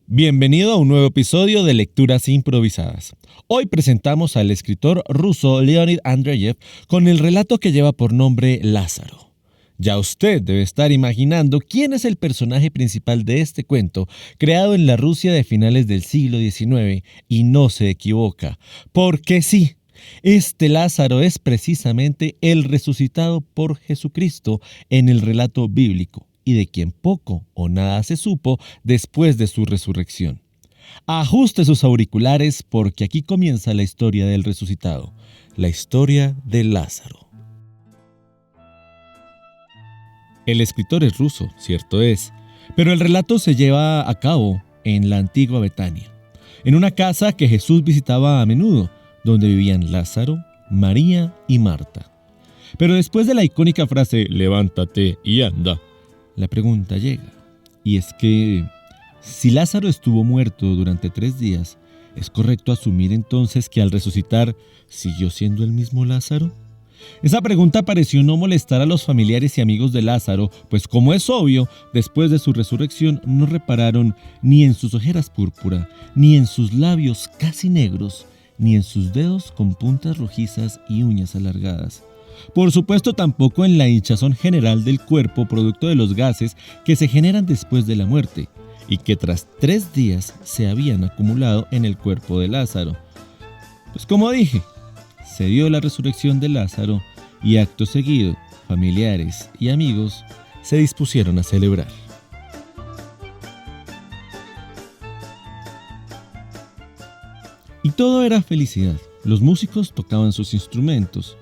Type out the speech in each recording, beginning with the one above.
Bienvenido a un nuevo episodio de Lecturas Improvisadas. Hoy presentamos al escritor ruso Leonid Andreyev con el relato que lleva por nombre Lázaro. Ya usted debe estar imaginando quién es el personaje principal de este cuento, creado en la Rusia de finales del siglo XIX, y no se equivoca, porque sí, este Lázaro es precisamente el resucitado por Jesucristo en el relato bíblico, y de quien poco o nada se supo después de su resurrección. Ajuste sus auriculares porque aquí comienza la historia del resucitado, la historia de Lázaro. El escritor es ruso, cierto es, pero el relato se lleva a cabo en la antigua Betania, en una casa que Jesús visitaba a menudo, donde vivían Lázaro, María y Marta. Pero después de la icónica frase «levántate y anda», la pregunta llega, y es que si Lázaro estuvo muerto durante 3 días, ¿es correcto asumir entonces que al resucitar siguió siendo el mismo Lázaro? Esa pregunta pareció no molestar a los familiares y amigos de Lázaro, pues como es obvio, después de su resurrección no repararon ni en sus ojeras púrpura, ni en sus labios casi negros, ni en sus dedos con puntas rojizas y uñas alargadas. Por supuesto, tampoco en la hinchazón general del cuerpo producto de los gases que se generan después de la muerte y que tras 3 días se habían acumulado en el cuerpo de Lázaro. Pues como dije, se dio la resurrección de Lázaro y acto seguido, familiares y amigos se dispusieron a celebrar. Y todo era felicidad. Los músicos tocaban sus instrumentos.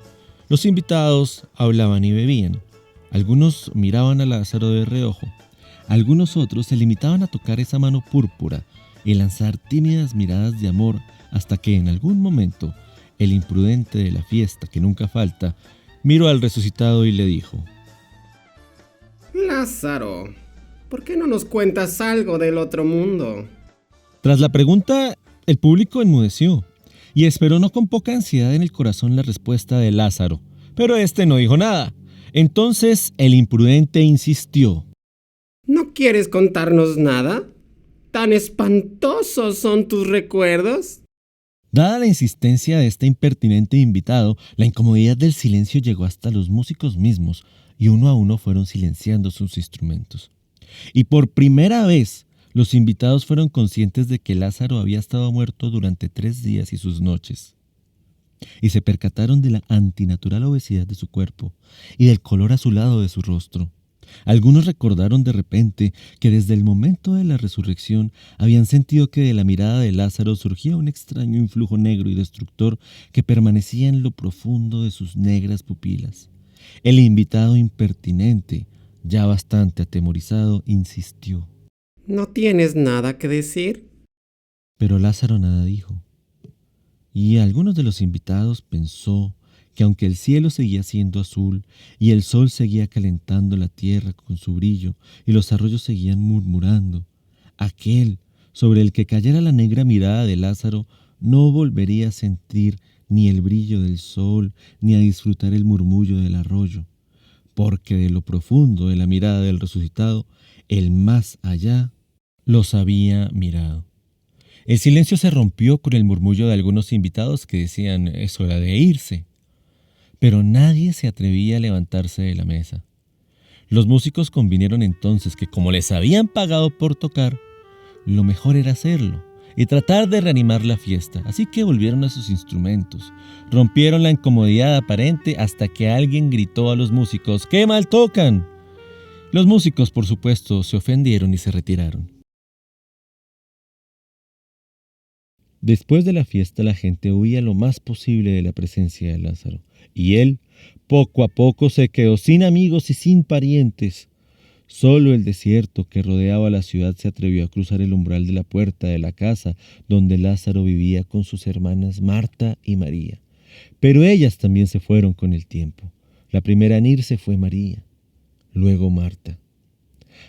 Los invitados hablaban y bebían. Algunos miraban a Lázaro de reojo. Algunos otros se limitaban a tocar esa mano púrpura y lanzar tímidas miradas de amor hasta que en algún momento el imprudente de la fiesta, que nunca falta, miró al resucitado y le dijo: Lázaro, ¿por qué no nos cuentas algo del otro mundo? Tras la pregunta, el público enmudeció y esperó no con poca ansiedad en el corazón la respuesta de Lázaro, pero este no dijo nada. Entonces el imprudente insistió: ¿No quieres contarnos nada? ¿Tan espantosos son tus recuerdos? Dada la insistencia de este impertinente invitado, la incomodidad del silencio llegó hasta los músicos mismos y uno a uno fueron silenciando sus instrumentos. Y por primera vez, los invitados fueron conscientes de que Lázaro había estado muerto durante 3 días y sus noches. Y se percataron de la antinatural obesidad de su cuerpo y del color azulado de su rostro. Algunos recordaron de repente que desde el momento de la resurrección habían sentido que de la mirada de Lázaro surgía un extraño influjo negro y destructor que permanecía en lo profundo de sus negras pupilas. El invitado impertinente, ya bastante atemorizado, insistió. ¿No tienes nada que decir? Pero Lázaro nada dijo. Y algunos de los invitados pensó que aunque el cielo seguía siendo azul y el sol seguía calentando la tierra con su brillo y los arroyos seguían murmurando, aquel sobre el que cayera la negra mirada de Lázaro no volvería a sentir ni el brillo del sol ni a disfrutar el murmullo del arroyo, porque de lo profundo de la mirada del resucitado, el más allá los había mirado. El silencio se rompió con el murmullo de algunos invitados que decían es hora de irse. Pero nadie se atrevía a levantarse de la mesa. Los músicos convinieron entonces que como les habían pagado por tocar, lo mejor era hacerlo y tratar de reanimar la fiesta. Así que volvieron a sus instrumentos, rompieron la incomodidad aparente hasta que alguien gritó a los músicos: ¡qué mal tocan! Los músicos, por supuesto, se ofendieron y se retiraron. Después de la fiesta la gente huía lo más posible de la presencia de Lázaro, y él, poco a poco, se quedó sin amigos y sin parientes. Solo el desierto que rodeaba la ciudad se atrevió a cruzar el umbral de la puerta de la casa donde Lázaro vivía con sus hermanas Marta y María. Pero ellas también se fueron con el tiempo. La primera en irse fue María, luego Marta.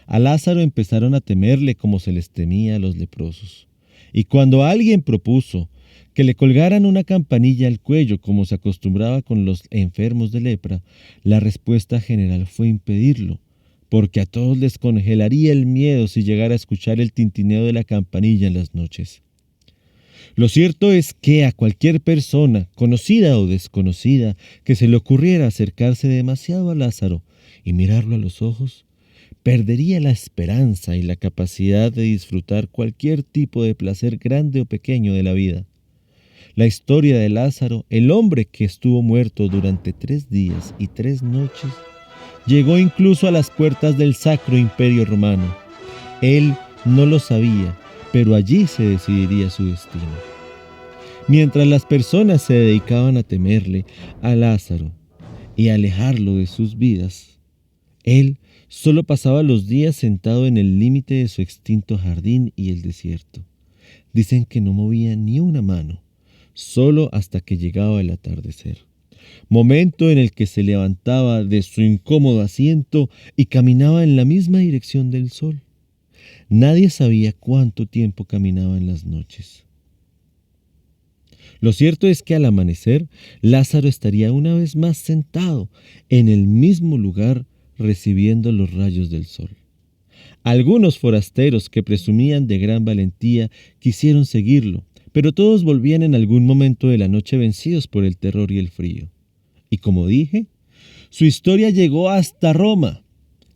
A Lázaro empezaron a temerle como se les temía a los leprosos. Y cuando alguien propuso que le colgaran una campanilla al cuello como se acostumbraba con los enfermos de lepra, la respuesta general fue impedirlo, porque a todos les congelaría el miedo si llegara a escuchar el tintineo de la campanilla en las noches. Lo cierto es que a cualquier persona, conocida o desconocida, que se le ocurriera acercarse demasiado a Lázaro y mirarlo a los ojos, perdería la esperanza y la capacidad de disfrutar cualquier tipo de placer grande o pequeño de la vida. La historia de Lázaro, el hombre que estuvo muerto durante 3 días y 3 noches, llegó incluso a las puertas del Sacro Imperio Romano. Él no lo sabía, pero allí se decidiría su destino. Mientras las personas se dedicaban a temerle a Lázaro y a alejarlo de sus vidas, él solo pasaba los días sentado en el límite de su extinto jardín y el desierto. Dicen que no movía ni una mano, solo hasta que llegaba el atardecer, momento en el que se levantaba de su incómodo asiento y caminaba en la misma dirección del sol. Nadie sabía cuánto tiempo caminaba en las noches. Lo cierto es que al amanecer, Lázaro estaría una vez más sentado en el mismo lugar recibiendo los rayos del sol. Algunos forasteros que presumían de gran valentía quisieron seguirlo, pero todos volvían en algún momento de la noche vencidos por el terror y el frío. Y como dije, su historia llegó hasta Roma,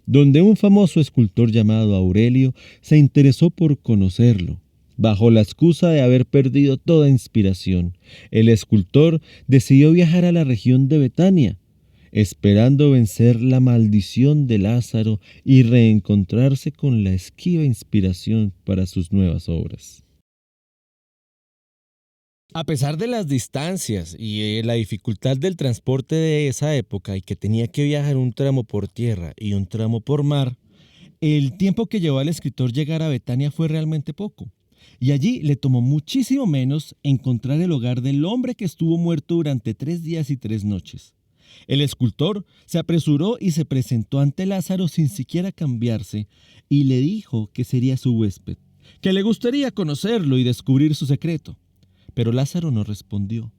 donde un famoso escultor llamado Aurelio se interesó por conocerlo. Bajo la excusa de haber perdido toda inspiración, el escultor decidió viajar a la región de Betania, esperando vencer la maldición de Lázaro y reencontrarse con la esquiva inspiración para sus nuevas obras. A pesar de las distancias y la dificultad del transporte de esa época y que tenía que viajar un tramo por tierra y un tramo por mar, el tiempo que llevó al escritor llegar a Betania fue realmente poco. Y allí le tomó muchísimo menos encontrar el hogar del hombre que estuvo muerto durante 3 días y 3 noches. El escultor se apresuró y se presentó ante Lázaro sin siquiera cambiarse y le dijo que sería su huésped, que le gustaría conocerlo y descubrir su secreto. Pero Lázaro no respondió.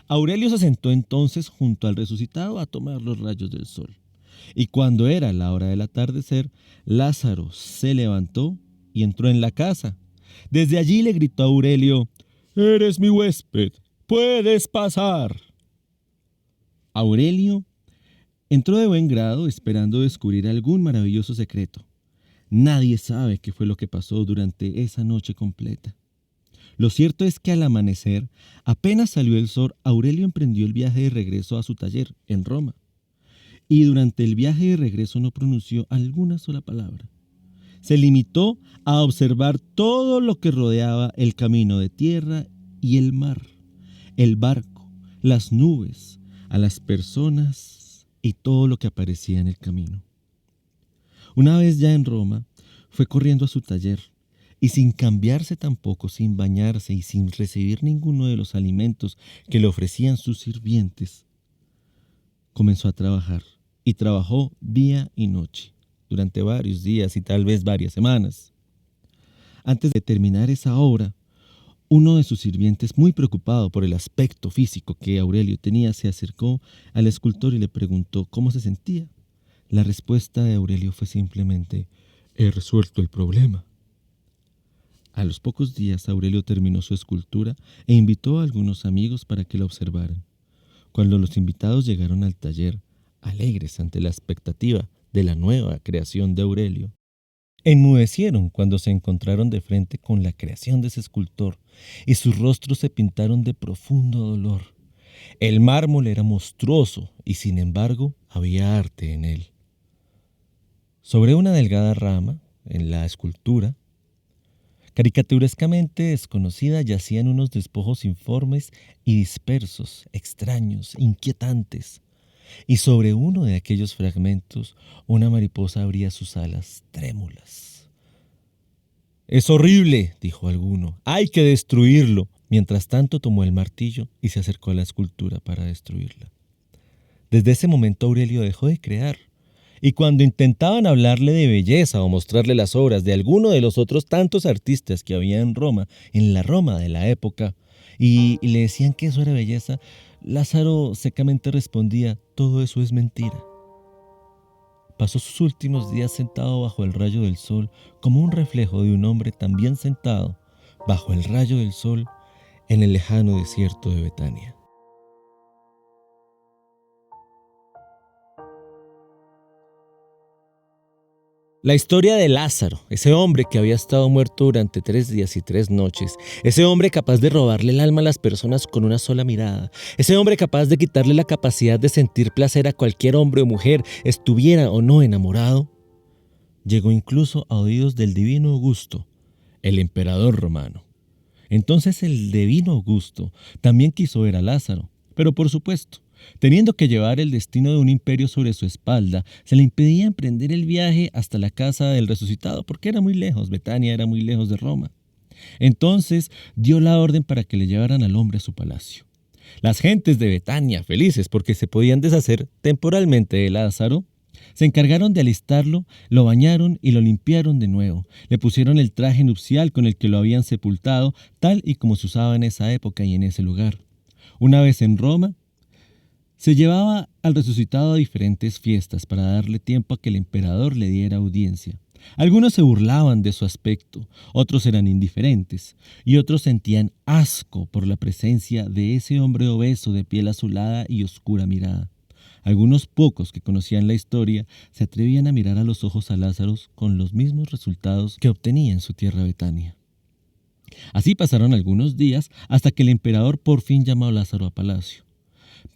Aurelio se sentó entonces junto al resucitado a tomar los rayos del sol. Y cuando era la hora del atardecer, Lázaro se levantó y entró en la casa. Desde allí le gritó a Aurelio: «Eres mi huésped, puedes pasar». Aurelio entró de buen grado esperando descubrir algún maravilloso secreto. Nadie sabe qué fue lo que pasó durante esa noche completa. Lo cierto es que al amanecer, apenas salió el sol, Aurelio emprendió el viaje de regreso a su taller en Roma. Y durante el viaje de regreso no pronunció alguna sola palabra. Se limitó a observar todo lo que rodeaba el camino de tierra y el mar, el barco, las nubes, a las personas y todo lo que aparecía en el camino. Una vez ya en Roma, fue corriendo a su taller y sin cambiarse tampoco, sin bañarse y sin recibir ninguno de los alimentos que le ofrecían sus sirvientes, comenzó a trabajar y trabajó día y noche durante varios días y tal vez varias semanas. Antes de terminar esa obra, uno de sus sirvientes, muy preocupado por el aspecto físico que Aurelio tenía, se acercó al escultor y le preguntó cómo se sentía. La respuesta de Aurelio fue simplemente: «He resuelto el problema». A los pocos días, Aurelio terminó su escultura e invitó a algunos amigos para que la observaran. Cuando los invitados llegaron al taller, alegres ante la expectativa de la nueva creación de Aurelio, enmudecieron cuando se encontraron de frente con la creación de ese escultor y sus rostros se pintaron de profundo dolor. El mármol era monstruoso y sin embargo había arte en él. Sobre una delgada rama, en la escultura, caricaturescamente desconocida, yacían unos despojos informes y dispersos, extraños, inquietantes. Y sobre uno de aquellos fragmentos, una mariposa abría sus alas trémulas. «Es horrible», dijo alguno, «hay que destruirlo». Mientras tanto tomó el martillo y se acercó a la escultura para destruirla. Desde ese momento Aurelio dejó de crear. Y cuando intentaban hablarle de belleza o mostrarle las obras de alguno de los otros tantos artistas que había en Roma, en la Roma de la época, y le decían que eso era belleza, Lázaro secamente respondía: «Todo eso es mentira». pasó sus últimos días sentado bajo el rayo del sol, como un reflejo de un hombre también sentado bajo el rayo del sol en el lejano desierto de Betania. La historia de Lázaro, ese hombre que había estado muerto durante 3 días y 3 noches, ese hombre capaz de robarle el alma a las personas con una sola mirada, ese hombre capaz de quitarle la capacidad de sentir placer a cualquier hombre o mujer, estuviera o no enamorado, llegó incluso a oídos del divino Augusto, el emperador romano. Entonces el divino Augusto también quiso ver a Lázaro, pero por supuesto, teniendo que llevar el destino de un imperio sobre su espalda, se le impedía emprender el viaje hasta la casa del resucitado, porque era muy lejos, Betania era muy lejos de Roma. Entonces dio la orden para que le llevaran al hombre a su palacio. Las gentes de Betania, felices porque se podían deshacer temporalmente de Lázaro, se encargaron de alistarlo, lo bañaron y lo limpiaron de nuevo. Le pusieron el traje nupcial con el que lo habían sepultado, tal y como se usaba en esa época y en ese lugar. Una vez en Roma, se llevaba al resucitado a diferentes fiestas para darle tiempo a que el emperador le diera audiencia. Algunos se burlaban de su aspecto, otros eran indiferentes y otros sentían asco por la presencia de ese hombre obeso de piel azulada y oscura mirada. Algunos pocos que conocían la historia se atrevían a mirar a los ojos a Lázaro con los mismos resultados que obtenía en su tierra Betania. Así pasaron algunos días hasta que el emperador por fin llamó a Lázaro a palacio.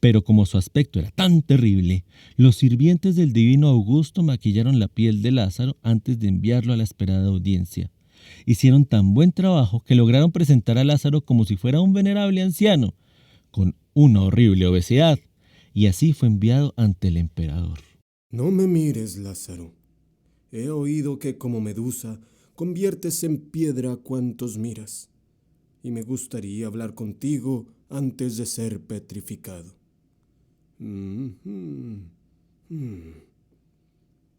Pero como su aspecto era tan terrible, los sirvientes del divino Augusto maquillaron la piel de Lázaro antes de enviarlo a la esperada audiencia. Hicieron tan buen trabajo que lograron presentar a Lázaro como si fuera un venerable anciano, con una horrible obesidad, y así fue enviado ante el emperador. No me mires, Lázaro. He oído que como Medusa conviertes en piedra a cuantos miras, y me gustaría hablar contigo antes de ser petrificado.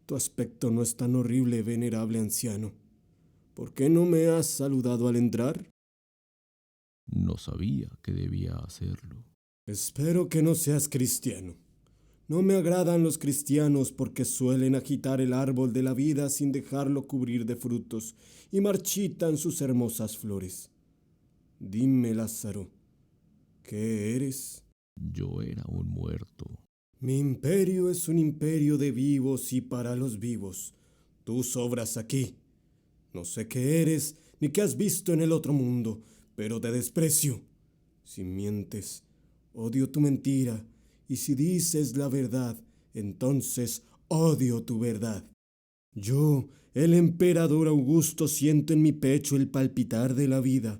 Tu aspecto no es tan horrible, venerable anciano. ¿Por qué no me has saludado al entrar? No sabía que debía hacerlo. Espero que no seas cristiano. No me agradan los cristianos porque suelen agitar el árbol de la vida sin dejarlo cubrir de frutos y marchitan sus hermosas flores. Dime, Lázaro, ¿qué eres? Yo era un muerto. Mi imperio es un imperio de vivos y para los vivos. Tú sobras aquí. No sé qué eres ni qué has visto en el otro mundo, pero te desprecio. Si mientes, odio tu mentira, y si dices la verdad, entonces odio tu verdad. Yo, el emperador Augusto, siento en mi pecho el palpitar de la vida.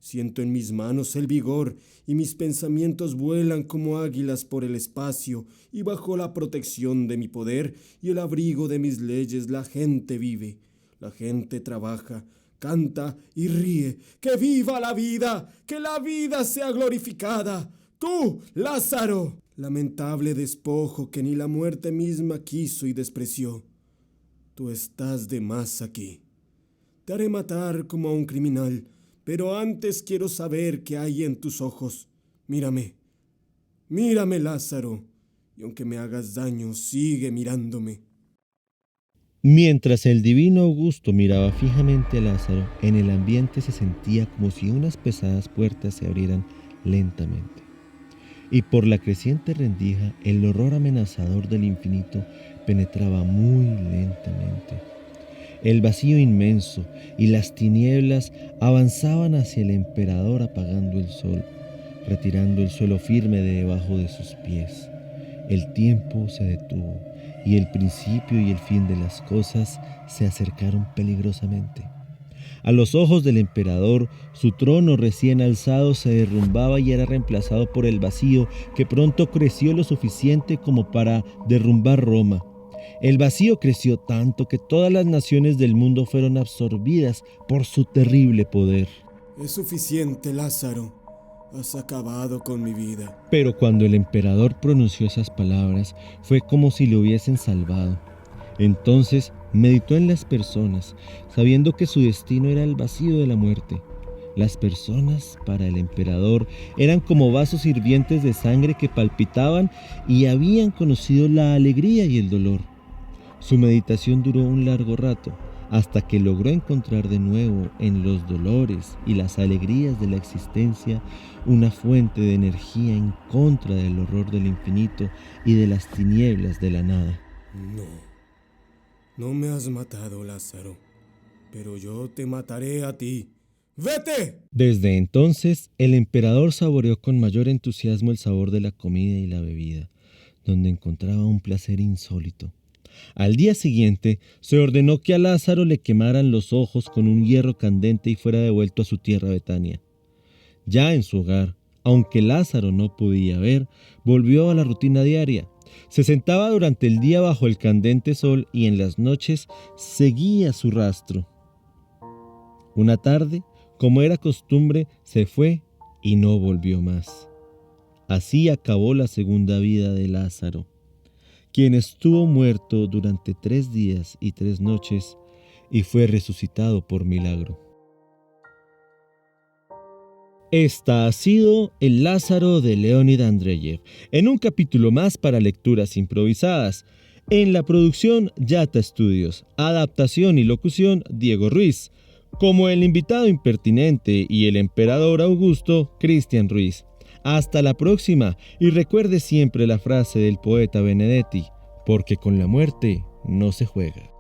Siento en mis manos el vigor y mis pensamientos vuelan como águilas por el espacio y bajo la protección de mi poder y el abrigo de mis leyes la gente vive, la gente trabaja, canta y ríe. ¡Que viva la vida! ¡Que la vida sea glorificada! ¡Tú, Lázaro! Lamentable despojo que ni la muerte misma quiso y despreció. Tú estás de más aquí. Te haré matar como a un criminal, pero antes quiero saber qué hay en tus ojos. Mírame, Lázaro, y aunque me hagas daño, sigue mirándome. Mientras el divino Augusto miraba fijamente a Lázaro, en el ambiente se sentía como si unas pesadas puertas se abrieran lentamente. Y por la creciente rendija, el horror amenazador del infinito penetraba muy lentamente. El vacío inmenso y las tinieblas avanzaban hacia el emperador apagando el sol, retirando el suelo firme de debajo de sus pies. El tiempo se detuvo y el principio y el fin de las cosas se acercaron peligrosamente. A los ojos del emperador, su trono recién alzado se derrumbaba y era reemplazado por el vacío que pronto creció lo suficiente como para derrumbar Roma. El vacío creció tanto que todas las naciones del mundo fueron absorbidas por su terrible poder. Es suficiente, Lázaro. Has acabado con mi vida. Pero cuando el emperador pronunció esas palabras, fue como si lo hubiesen salvado. Entonces meditó en las personas, sabiendo que su destino era el vacío de la muerte. Las personas, para el emperador, eran como vasos hirvientes de sangre que palpitaban y habían conocido la alegría y el dolor. Su meditación duró un largo rato, hasta que logró encontrar de nuevo en los dolores y las alegrías de la existencia una fuente de energía en contra del horror del infinito y de las tinieblas de la nada. No me has matado, Lázaro, pero yo te mataré a ti. ¡Vete! Desde entonces, el emperador saboreó con mayor entusiasmo el sabor de la comida y la bebida, donde encontraba un placer insólito. Al día siguiente, se ordenó que a Lázaro le quemaran los ojos con un hierro candente y fuera devuelto a su tierra Betania. Ya en su hogar, aunque Lázaro no podía ver, volvió a la rutina diaria. Se sentaba durante el día bajo el candente sol y en las noches seguía su rastro. Una tarde, como era costumbre, se fue y no volvió más. Así acabó la segunda vida de Lázaro, quien estuvo muerto durante 3 días y 3 noches y fue resucitado por milagro. Esta ha sido El Lázaro de Leonid Andreyev, en un capítulo más para lecturas improvisadas. En la producción Yata Studios, adaptación y locución Diego Ruiz, como el invitado impertinente y el emperador Augusto, Cristian Ruiz. Hasta la próxima y recuerde siempre la frase del poeta Benedetti, porque con la muerte no se juega.